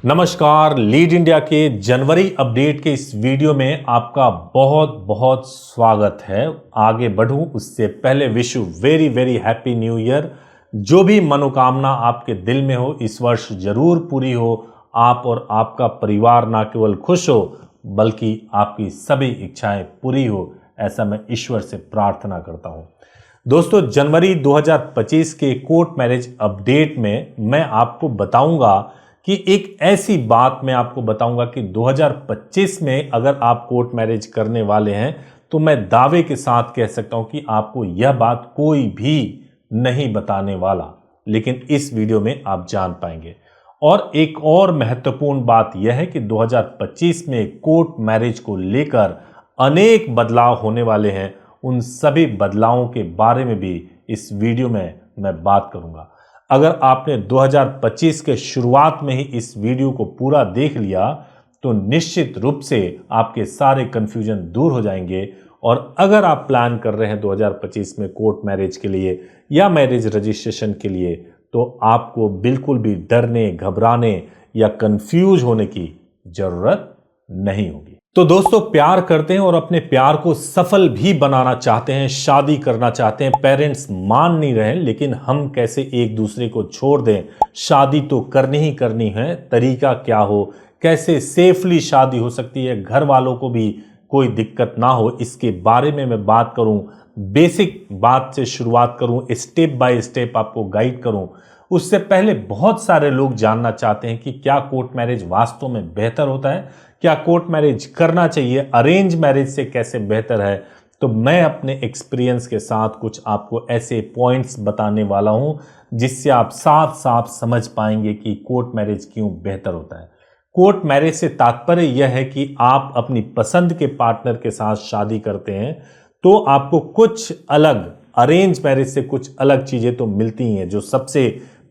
नमस्कार, lead India के जनवरी update के इस वीडियो में आपका बहुत बहुत स्वागत है। आगे बढ़ूं उससे पहले wish you very very happy new year. जो भी मनोकामना आपके दिल में हो इस वर्ष जरूर पूरी हो। आप और आपका परिवार ना केवल खुश हो बल्कि आपकी सभी इच्छाएं पूरी हो, ऐसा मैं ईश्वर से प्रार्थना करता हूं। दोस्तों, जनवरी 2025 के कोर्ट मैरिज अपडेट में मैं आपको बताऊंगा कि एक ऐसी बात मैं आपको बताऊंगा कि 2025 में अगर आप कोर्ट मैरिज करने वाले हैं तो मैं दावे के साथ कह सकता हूं कि आपको यह बात कोई भी नहीं बताने वाला, लेकिन इस वीडियो में आप जान पाएंगे। और एक और महत्वपूर्ण बात यह है कि 2025 में कोर्ट मैरिज को लेकर अनेक बदलाव होने वाले हैं। उन सभी बदलावों के बारे में भी इस वीडियो में मैं बात करूंगा। अगर आपने 2025 के शुरुआत में ही इस वीडियो को पूरा देख लिया तो निश्चित रूप से आपके सारे कंफ्यूजन दूर हो जाएंगे। और अगर आप प्लान कर रहे हैं 2025 में कोर्ट मैरिज के लिए या मैरिज रजिस्ट्रेशन के लिए तो आपको बिल्कुल भी डरने, घबराने या कंफ्यूज होने की जरूरत नहीं होगी। तो दोस्तों, प्यार करते हैं और अपने प्यार को सफल भी बनाना चाहते हैं, शादी करना चाहते हैं। पेरेंट्स मान नहीं रहे लेकिन हम कैसे एक दूसरे को छोड़ दें। शादी तो करनी ही करनी है, तरीका क्या हो, कैसे सेफली शादी हो सकती है, घर वालों को भी कोई दिक्कत ना हो, इसके बारे में मैं बात करूं। बेसिक बात से शुरुआत करूं, स्टेप बाय स्टेप आपको गाइड करूं। उससे पहले बहुत सारे लोग जानना चाहते हैं कि क्या कोर्ट मैरिज वास्तव में बेहतर होता है, क्या कोर्ट मैरिज करना चाहिए, अरेंज मैरिज से कैसे बेहतर है। तो मैं अपने एक्सपीरियंस के साथ कुछ आपको ऐसे पॉइंट्स बताने वाला हूं जिससे आप साफ साफ समझ पाएंगे कि कोर्ट मैरिज क्यों बेहतर होता है। कोर्ट मैरिज से तात्पर्य यह है कि आप अपनी पसंद के पार्टनर के साथ शादी करते हैं तो आपको कुछ अलग, अरेंज मैरिज से कुछ अलग चीजें तो मिलती हैं। जो सबसे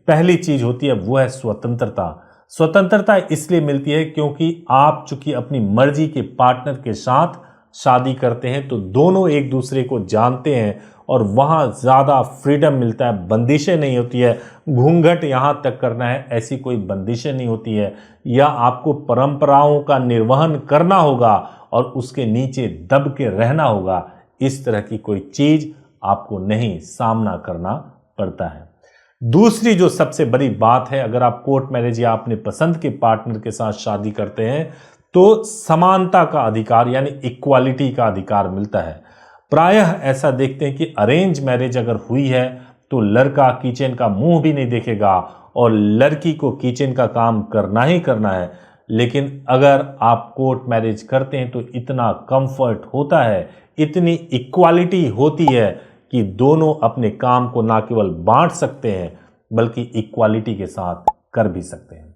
पहली चीज होती है वो है स्वतंत्रता। स्वतंत्रता इसलिए मिलती है क्योंकि आप चूंकि अपनी मर्जी के पार्टनर के साथ शादी करते हैं तो दोनों एक दूसरे को जानते हैं और वहां ज्यादा फ्रीडम मिलता है, बंदिशें नहीं होती है। घूंघट यहां तक करना है ऐसी कोई बंदिशें नहीं होती है, या आपको परंपराओं का निर्वहन करना होगा और उसके नीचे दब के रहना होगा, इस तरह की कोई चीज आपको नहीं सामना करना पड़ता है। दूसरी जो सबसे बड़ी बात है, अगर आप कोर्ट मैरिज या अपने पसंद के पार्टनर के साथ शादी करते हैं तो समानता का अधिकार यानी इक्वालिटी का अधिकार मिलता है। प्रायः ऐसा देखते हैं कि अरेंज मैरिज अगर हुई है तो लड़का किचन का मुंह भी नहीं देखेगा और लड़की को किचन का काम करना ही करना है। लेकिन अगर आप कोर्ट मैरिज करते हैं तो इतना कंफर्ट होता है, इतनी इक्वालिटी होती है कि दोनों अपने काम को ना केवल बांट सकते हैं बल्कि इक्वालिटी के साथ कर भी सकते हैं।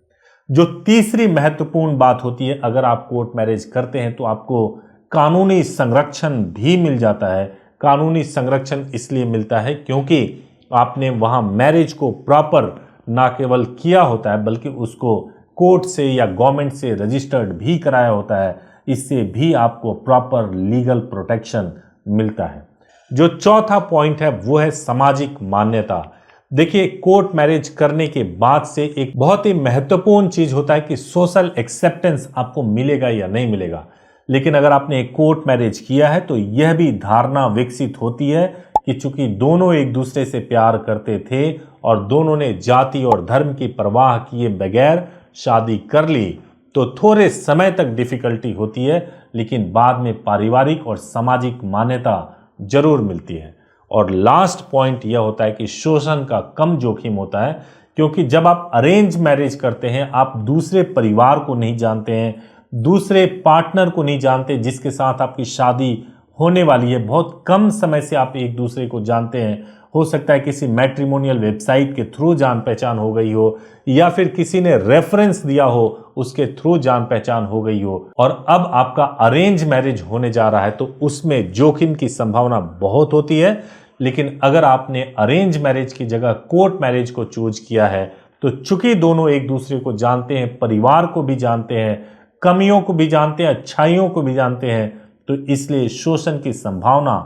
जो तीसरी महत्वपूर्ण बात होती है, अगर आप कोर्ट मैरिज करते हैं तो आपको कानूनी संरक्षण भी मिल जाता है। कानूनी संरक्षण इसलिए मिलता है क्योंकि आपने वहां मैरिज को प्रॉपर ना केवल किया होता है बल्कि उसको कोर्ट से या गवर्नमेंट से रजिस्टर्ड भी कराया होता है। इससे भी आपको प्रॉपर लीगल प्रोटेक्शन मिलता है। जो चौथा पॉइंट है वो है सामाजिक मान्यता। देखिए, कोर्ट मैरिज करने के बाद से एक बहुत ही महत्वपूर्ण चीज होता है कि सोशल एक्सेप्टेंस आपको मिलेगा या नहीं मिलेगा। लेकिन अगर आपने कोर्ट मैरिज किया है तो यह भी धारणा विकसित होती है कि चूंकि दोनों एक दूसरे से प्यार करते थे और दोनों ने जाति और धर्म की परवाह किए बगैर शादी कर ली तो थोड़े समय तक डिफिकल्टी होती है, लेकिन बाद में पारिवारिक और सामाजिक मान्यता जरूर मिलती है। और लास्ट पॉइंट यह होता है कि शोषण का कम जोखिम होता है, क्योंकि जब आप अरेंज मैरिज करते हैं आप दूसरे परिवार को नहीं जानते हैं, दूसरे पार्टनर को नहीं जानते जिसके साथ आपकी शादी होने वाली है। बहुत कम समय से आप एक दूसरे को जानते हैं। हो सकता है किसी मैट्रिमोनियल वेबसाइट के थ्रू जान पहचान हो गई हो या फिर किसी ने रेफरेंस दिया हो उसके थ्रू जान पहचान हो गई हो, और अब आपका अरेंज मैरिज होने जा रहा है तो उसमें जोखिम की संभावना बहुत होती है। लेकिन अगर आपने अरेंज मैरिज की जगह कोर्ट मैरिज को चूज किया है तो चूंकि दोनों एक दूसरे को जानते हैं, परिवार को भी जानते हैं, कमियों को भी जानते हैं, अच्छाइयों को भी जानते हैं, तो इसलिए शोषण की संभावना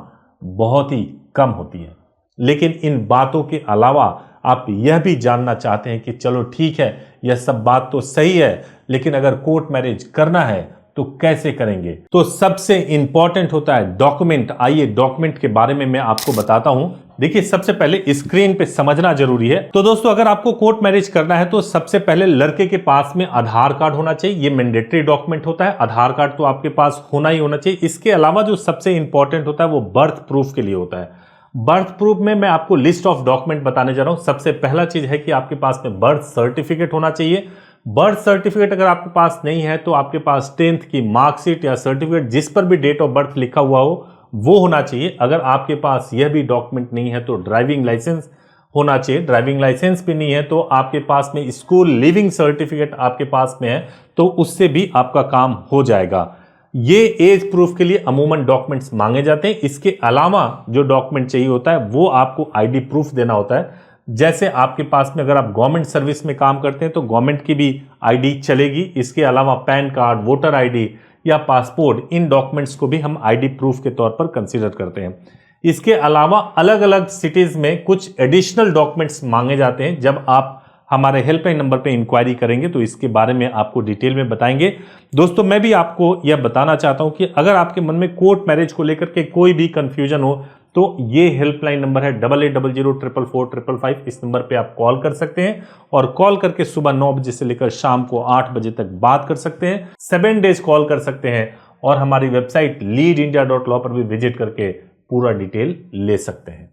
बहुत ही कम होती है। लेकिन इन बातों के अलावा आप यह भी जानना चाहते हैं कि चलो ठीक है, यह सब बात तो सही है, लेकिन अगर कोर्ट मैरिज करना है तो कैसे करेंगे, तो सबसे इंपॉर्टेंट होता है डॉक्यूमेंट। आइए डॉक्यूमेंट के बारे में मैं आपको बताता हूं। देखिए, सबसे पहले स्क्रीन पे समझना जरूरी है। तो दोस्तों, अगर आपको कोर्ट मैरिज करना है तो सबसे पहले लड़के के पास में आधार कार्ड होना चाहिए। ये मैंडेटरी डॉक्यूमेंट होता है, आधार कार्ड तो आपके पास होना ही होना चाहिए। इसके अलावा जो सबसे इंपॉर्टेंट होता है वो बर्थ प्रूफ के लिए होता है। बर्थ प्रूफ में मैं आपको लिस्ट ऑफ डॉक्यूमेंट बताने जा रहा हूं। सबसे पहला चीज है कि आपके पास में बर्थ सर्टिफिकेट होना चाहिए। बर्थ सर्टिफिकेट अगर आपके पास नहीं है तो आपके पास 10th की मार्कशीट या सर्टिफिकेट जिस पर भी डेट ऑफ बर्थ लिखा हुआ हो वो होना चाहिए। अगर आपके पास यह भी डॉक्यूमेंट नहीं है तो ड्राइविंग लाइसेंस होना चाहिए। ड्राइविंग लाइसेंस भी नहीं है तो आपके पास में स्कूल लिविंग सर्टिफिकेट आपके पास में है तो उससे भी आपका काम हो जाएगा। ये एज प्रूफ के लिए अमूमन डॉक्यूमेंट्स मांगे जाते हैं। इसके अलावा जो डॉक्यूमेंट चाहिए होता है वो आपको आईडी प्रूफ देना होता है। जैसे आपके पास में अगर आप गवर्नमेंट सर्विस में काम करते हैं तो गवर्नमेंट की भी आईडी चलेगी। इसके अलावा पैन कार्ड, वोटर आईडी या पासपोर्ट, इन डॉक्यूमेंट्स को भी हम आईडी प्रूफ के तौर पर कंसीडर करते हैं। इसके अलावा अलग अलग सिटीज में कुछ एडिशनल डॉक्यूमेंट्स मांगे जाते हैं। जब आप हमारे हेल्पलाइन नंबर पे इंक्वायरी करेंगे तो इसके बारे में आपको डिटेल में बताएंगे। दोस्तों, मैं भी आपको यह बताना चाहता हूं कि अगर आपके मन में कोर्ट मैरिज को लेकर के कोई भी कंफ्यूजन हो तो ये हेल्पलाइन नंबर है 8800444555। इस नंबर पे आप कॉल कर सकते हैं और कॉल करके सुबह 9 बजे से लेकर शाम को 8 बजे तक बात कर सकते हैं। 7 डेज कॉल कर सकते हैं और हमारी वेबसाइट leadindia.law पर भी विजिट करके पूरा डिटेल ले सकते हैं।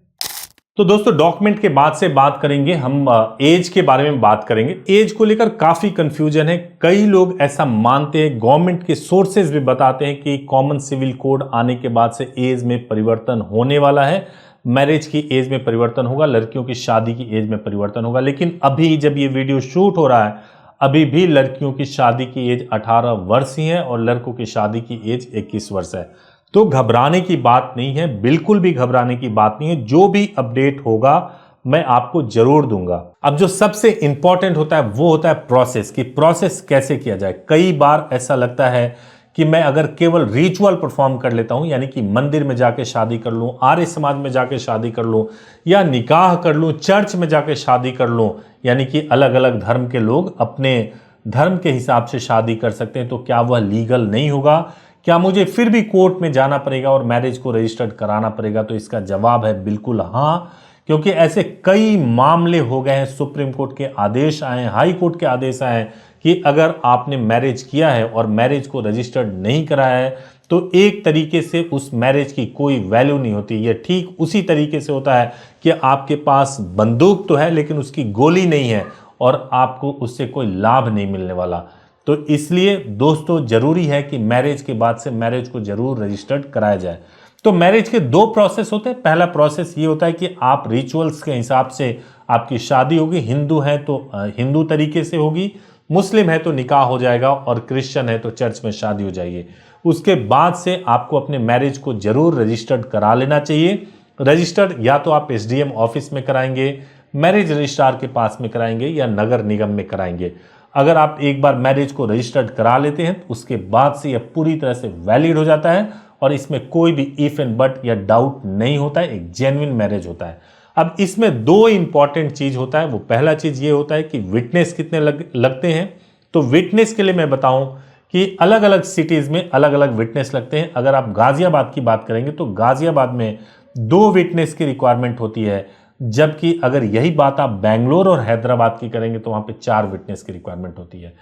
तो दोस्तों, डॉक्यूमेंट के बाद से बात करेंगे हम एज के बारे में बात करेंगे। एज को लेकर काफी कंफ्यूजन है। कई लोग ऐसा मानते हैं, गवर्नमेंट के सोर्सेज भी बताते हैं कि कॉमन सिविल कोड आने के बाद से एज में परिवर्तन होने वाला है। मैरिज की एज में परिवर्तन होगा, लड़कियों की शादी की एज में परिवर्तन होगा। लेकिन अभी जब ये वीडियो शूट हो रहा है अभी भी लड़कियों की शादी की एज 18 वर्ष ही है और लड़कों की शादी की एज 21 वर्ष है। तो घबराने की बात नहीं है, बिल्कुल भी घबराने की बात नहीं है। जो भी अपडेट होगा मैं आपको जरूर दूंगा। अब जो सबसे इंपॉर्टेंट होता है वो होता है प्रोसेस, कि प्रोसेस कैसे किया जाए। कई बार ऐसा लगता है कि मैं अगर केवल रिचुअल परफॉर्म कर लेता हूं, यानी कि मंदिर में जाके शादी कर लूं, आर्य समाज में जाके शादी कर लूं या निकाह कर लूं, चर्च में जाके शादी कर लूं, यानी कि अलग अलग धर्म के लोग अपने धर्म के हिसाब से शादी कर सकते हैं, तो क्या वह लीगल नहीं होगा? क्या मुझे फिर भी कोर्ट में जाना पड़ेगा और मैरिज को रजिस्टर्ड कराना पड़ेगा? तो इसका जवाब है बिल्कुल हाँ, क्योंकि ऐसे कई मामले हो गए हैं। सुप्रीम कोर्ट के आदेश आए, हाई कोर्ट के आदेश आए कि अगर आपने मैरिज किया है और मैरिज को रजिस्टर्ड नहीं कराया है तो एक तरीके से उस मैरिज की कोई वैल्यू नहीं होती। यह ठीक उसी तरीके से होता है कि आपके पास बंदूक तो है लेकिन उसकी गोली नहीं है और आपको उससे कोई लाभ नहीं मिलने वाला। तो इसलिए दोस्तों, जरूरी है कि मैरिज के बाद से मैरिज को जरूर रजिस्टर्ड कराया जाए। तो मैरिज के 2 प्रोसेस होते हैं। पहला प्रोसेस ये होता है कि आप रिचुअल्स के हिसाब से आपकी शादी होगी। हिंदू है तो हिंदू तरीके से होगी, मुस्लिम है तो निकाह हो जाएगा और क्रिश्चियन है तो चर्च में शादी हो जाएगी। उसके बाद से आपको अपने मैरिज को जरूर रजिस्टर्ड करा लेना चाहिए। रजिस्टर्ड या तो आप एसडीएम ऑफिस में कराएंगे, मैरिज रजिस्ट्रार के पास में कराएंगे या नगर निगम में कराएंगे। अगर आप एक बार मैरिज को रजिस्टर्ड करा लेते हैं तो उसके बाद से यह पूरी तरह से वैलिड हो जाता है और इसमें कोई भी इफ एंड बट या डाउट नहीं होता है। एक जेन्युइन मैरिज होता है। अब इसमें 2 इंपॉर्टेंट चीज होता है। वो पहला चीज ये होता है कि विटनेस कितने लगते हैं। तो विटनेस के लिए मैं बताऊं कि अलग अलग सिटीज में अलग अलग विटनेस लगते हैं। अगर आप गाजियाबाद की बात करेंगे तो गाजियाबाद में 2 विटनेस की रिक्वायरमेंट होती है, जबकि अगर यही बात आप बेंगलोर और हैदराबाद की करेंगे तो वहां पे 4 विटनेस की रिक्वायरमेंट होती है।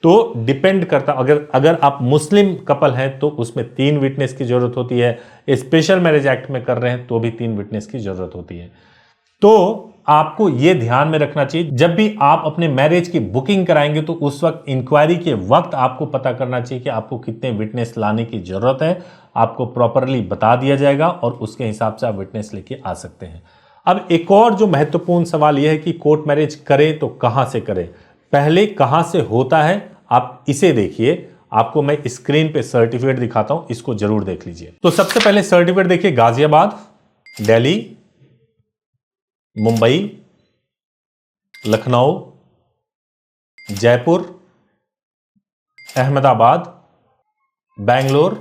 तो डिपेंड करता, अगर आप मुस्लिम कपल हैं तो उसमें 3 विटनेस की जरूरत होती है। स्पेशल मैरिज एक्ट में कर रहे हैं तो भी 3 विटनेस की जरूरत होती है। तो आपको यह ध्यान में रखना चाहिए, जब भी आप अपने मैरिज की बुकिंग कराएंगे तो उस वक्त इंक्वायरी के वक्त आपको पता करना चाहिए कि आपको कितने विटनेस लाने की जरूरत है। आपको प्रॉपरली बता दिया जाएगा और उसके हिसाब से आप विटनेस लेके आ सकते हैं। अब एक और जो महत्वपूर्ण सवाल यह है कि कोर्ट मैरिज करें तो कहां से करें। पहले कहां से होता है आप इसे देखिए। आपको मैं स्क्रीन पे सर्टिफिकेट दिखाता हूं, इसको जरूर देख लीजिए। तो सबसे पहले सर्टिफिकेट देखिए, गाजियाबाद, दिल्ली, मुंबई, लखनऊ, जयपुर, अहमदाबाद, बेंगलोर,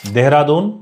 देहरादून।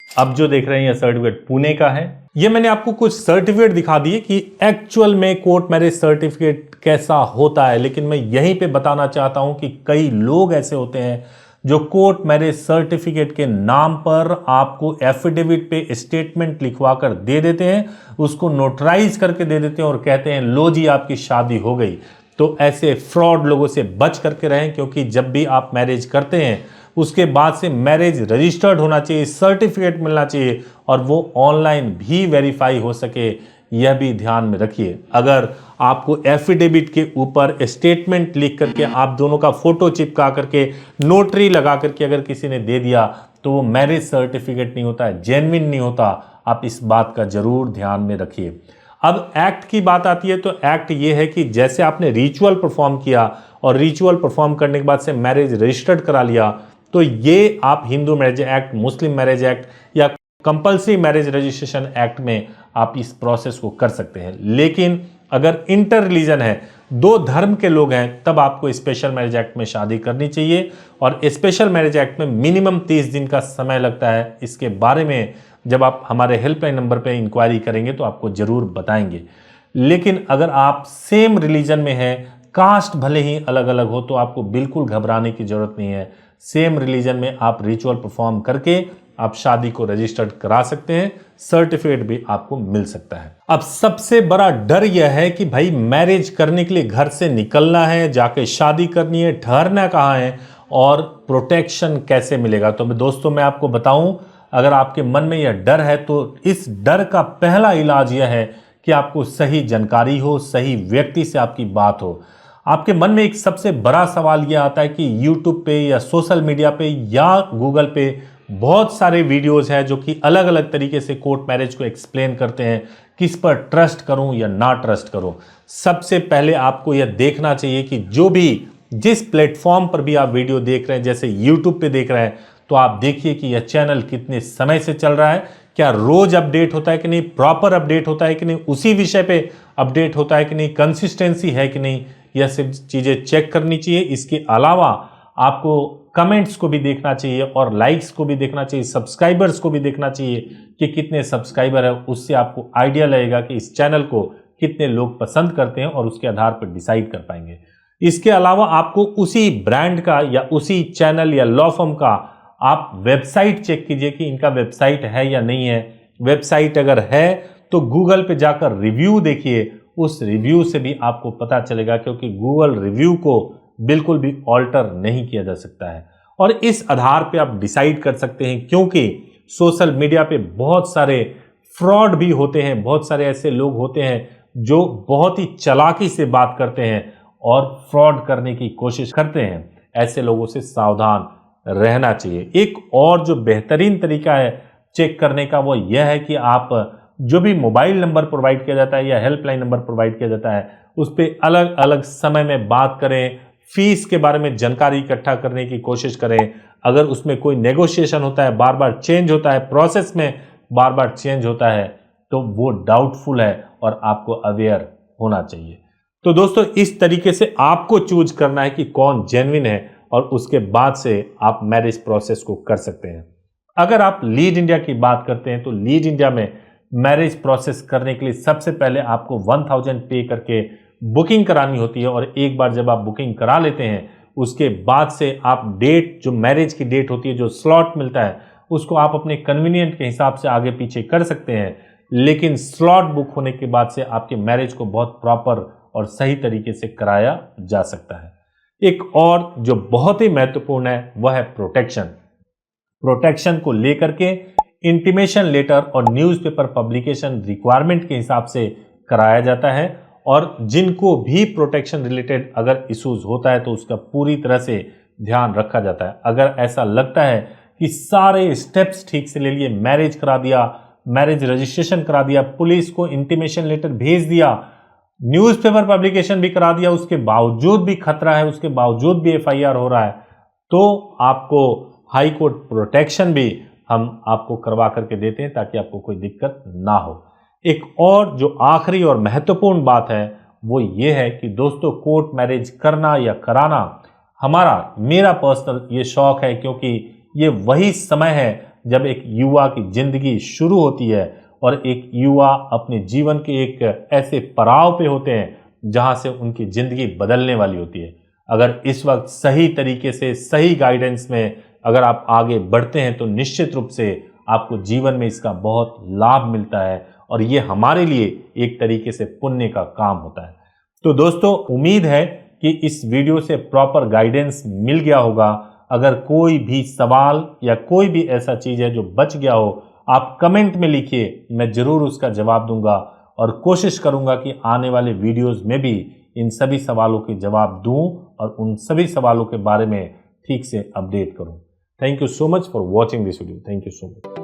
अब जो देख रहे हैं यह सर्टिफिकेट पुणे का है। ये मैंने आपको कुछ सर्टिफिकेट दिखा दिए कि एक्चुअल में कोर्ट मैरिज सर्टिफिकेट कैसा होता है, लेकिन मैं यहीं पे बताना चाहता हूं कि कई लोग ऐसे होते हैं जो कोर्ट मैरिज सर्टिफिकेट के नाम पर आपको एफिडेविट पे स्टेटमेंट लिखवा कर दे देते हैं, उसको नोटराइज करके दे देते हैं और कहते हैं लो जी आपकी शादी हो गई। तो ऐसे फ्रॉड लोगों से बच करके रहें, क्योंकि जब भी आप मैरिज करते हैं उसके बाद से मैरिज रजिस्टर्ड होना चाहिए, सर्टिफिकेट मिलना चाहिए और वो ऑनलाइन भी वेरीफाई हो सके, यह भी ध्यान में रखिए। अगर आपको एफिडेविट के ऊपर स्टेटमेंट लिख करके आप दोनों का फोटो चिपका करके नोटरी लगा करके अगर किसी ने दे दिया तो वो मैरिज सर्टिफिकेट नहीं होता है, जेन्युइन नहीं होता। आप इस बात का जरूर ध्यान में रखिए। अब एक्ट की बात आती है तो एक्ट ये है कि जैसे आपने रिचुअल परफॉर्म किया और रिचुअल परफॉर्म करने के बाद से मैरिज रजिस्टर्ड करा लिया, तो ये आप हिंदू मैरिज एक्ट, मुस्लिम मैरिज एक्ट या कंपल्सरी मैरिज रजिस्ट्रेशन एक्ट में आप इस प्रोसेस को कर सकते हैं। लेकिन अगर इंटर रिलीजन है, दो धर्म के लोग हैं, तब आपको स्पेशल मैरिज एक्ट में शादी करनी चाहिए और स्पेशल मैरिज एक्ट में मिनिमम 30 दिन का समय लगता है। इसके बारे में जब आप हमारे हेल्पलाइन नंबर पर इंक्वायरी करेंगे तो आपको जरूर बताएंगे। लेकिन अगर आप सेम रिलीजन में हैं, कास्ट भले ही अलग अलग हो, तो आपको बिल्कुल घबराने की जरूरत नहीं है। सेम रिलीजन में आप रिचुअल परफॉर्म करके आप शादी को रजिस्टर्ड करा सकते हैं, सर्टिफिकेट भी आपको मिल सकता है। अब सबसे बड़ा डर यह है कि भाई मैरिज करने के लिए घर से निकलना है, जाके शादी करनी है, ठहरना कहाँ है और प्रोटेक्शन कैसे मिलेगा। तो दोस्तों मैं आपको बताऊं, अगर आपके मन में यह डर है तो इस डर का पहला इलाज यह है कि आपको सही जानकारी हो, सही व्यक्ति से आपकी बात हो। आपके मन में एक सबसे बड़ा सवाल यह आता है कि YouTube पे या सोशल मीडिया पे या गूगल पे बहुत सारे वीडियोस हैं जो कि अलग अलग तरीके से कोर्ट मैरिज को एक्सप्लेन करते हैं, किस पर ट्रस्ट करूं या ना ट्रस्ट करूं। सबसे पहले आपको यह देखना चाहिए कि जिस प्लेटफॉर्म पर भी आप वीडियो देख रहे हैं, जैसे YouTube पे देख रहे हैं, तो आप देखिए कि यह चैनल कितने समय से चल रहा है, क्या रोज अपडेट होता है कि नहीं, प्रॉपर अपडेट होता है कि नहीं, उसी विषय पे अपडेट होता है कि नहीं, कंसिस्टेंसी है कि नहीं, यह सब चीजें चेक करनी चाहिए। इसके अलावा आपको कमेंट्स को भी देखना चाहिए और लाइक्स को भी देखना चाहिए, सब्सक्राइबर्स को भी देखना चाहिए कि कितने सब्सक्राइबर है। उससे आपको आइडिया लगेगा कि इस चैनल को कितने लोग पसंद करते हैं और उसके आधार पर डिसाइड कर पाएंगे। इसके अलावा आपको उसी ब्रांड का या उसी चैनल या लॉ फर्म का आप वेबसाइट चेक कीजिए कि इनका वेबसाइट है या नहीं है। वेबसाइट अगर है तो गूगल पे जाकर रिव्यू देखिए, उस रिव्यू से भी आपको पता चलेगा, क्योंकि गूगल रिव्यू को बिल्कुल भी ऑल्टर नहीं किया जा सकता है। और इस आधार पे आप डिसाइड कर सकते हैं, क्योंकि सोशल मीडिया पे बहुत सारे फ्रॉड भी होते हैं, बहुत सारे ऐसे लोग होते हैं जो बहुत ही चालाकी से बात करते हैं और फ्रॉड करने की कोशिश करते हैं। ऐसे लोगों से सावधान रहना चाहिए। एक और जो बेहतरीन तरीका है चेक करने का वो यह है कि आप जो भी मोबाइल नंबर प्रोवाइड किया जाता है या हेल्पलाइन नंबर प्रोवाइड किया जाता है उस पर अलग अलग समय में बात करें, फीस के बारे में जानकारी इकट्ठा करने की कोशिश करें। अगर उसमें कोई नेगोशिएशन होता है, बार बार चेंज होता है, प्रोसेस में बार बार चेंज होता है, तो वो डाउटफुल है और आपको अवेयर होना चाहिए। तो दोस्तों इस तरीके से आपको चूज करना है कि कौन जेन्युइन है और उसके बाद से आप मैरिज प्रोसेस को कर सकते हैं। अगर आप लीड इंडिया की बात करते हैं तो लीड इंडिया में मैरिज प्रोसेस करने के लिए सबसे पहले आपको 1000 पे करके बुकिंग करानी होती है और एक बार जब आप बुकिंग करा लेते हैं उसके बाद से आप डेट, जो मैरिज की डेट होती है, जो स्लॉट मिलता है, उसको आप अपने कन्वीनियंट के हिसाब से आगे पीछे कर सकते हैं। लेकिन स्लॉट बुक होने के बाद से आपके मैरिज को बहुत प्रॉपर और सही तरीके से कराया जा सकता है। एक और जो बहुत ही महत्वपूर्ण है वह है प्रोटेक्शन। प्रोटेक्शन को लेकर के इंटीमेशन लेटर और न्यूज़पेपर पब्लिकेशन रिक्वायरमेंट के हिसाब से कराया जाता है और जिनको भी प्रोटेक्शन रिलेटेड अगर इश्यूज होता है तो उसका पूरी तरह से ध्यान रखा जाता है। अगर ऐसा लगता है कि सारे स्टेप्स ठीक से ले लिए, मैरिज करा दिया, मैरिज रजिस्ट्रेशन करा दिया, पुलिस को इंटीमेशन लेटर भेज दिया, न्यूज़पेपर पब्लिकेशन भी करा दिया, उसके बावजूद भी खतरा है, उसके बावजूद भी एफआईआर हो रहा है, तो आपको हाई कोर्ट प्रोटेक्शन भी हम आपको करवा करके देते हैं ताकि आपको कोई दिक्कत ना हो। एक और जो आखिरी और महत्वपूर्ण बात है वो ये है कि दोस्तों कोर्ट मैरिज करना या कराना मेरा पर्सनल ये शौक है, क्योंकि ये वही समय है जब एक युवा की जिंदगी शुरू होती है और एक युवा अपने जीवन के एक ऐसे पड़ाव पे होते हैं जहां से उनकी जिंदगी बदलने वाली होती है। अगर इस वक्त सही तरीके से सही गाइडेंस में अगर आप आगे बढ़ते हैं तो निश्चित रूप से आपको जीवन में इसका बहुत लाभ मिलता है और ये हमारे लिए एक तरीके से पुण्य का काम होता है। तो दोस्तों, उम्मीद है कि इस वीडियो से प्रॉपर गाइडेंस मिल गया होगा। अगर कोई भी सवाल या कोई भी ऐसा चीज है जो बच गया हो, आप कमेंट में लिखिए, मैं जरूर उसका जवाब दूंगा और कोशिश करूंगा कि आने वाले वीडियोस में भी इन सभी सवालों के जवाब दूं और उन सभी सवालों के बारे में ठीक से अपडेट करूं। Thank you so much for watching this video. Thank you so much.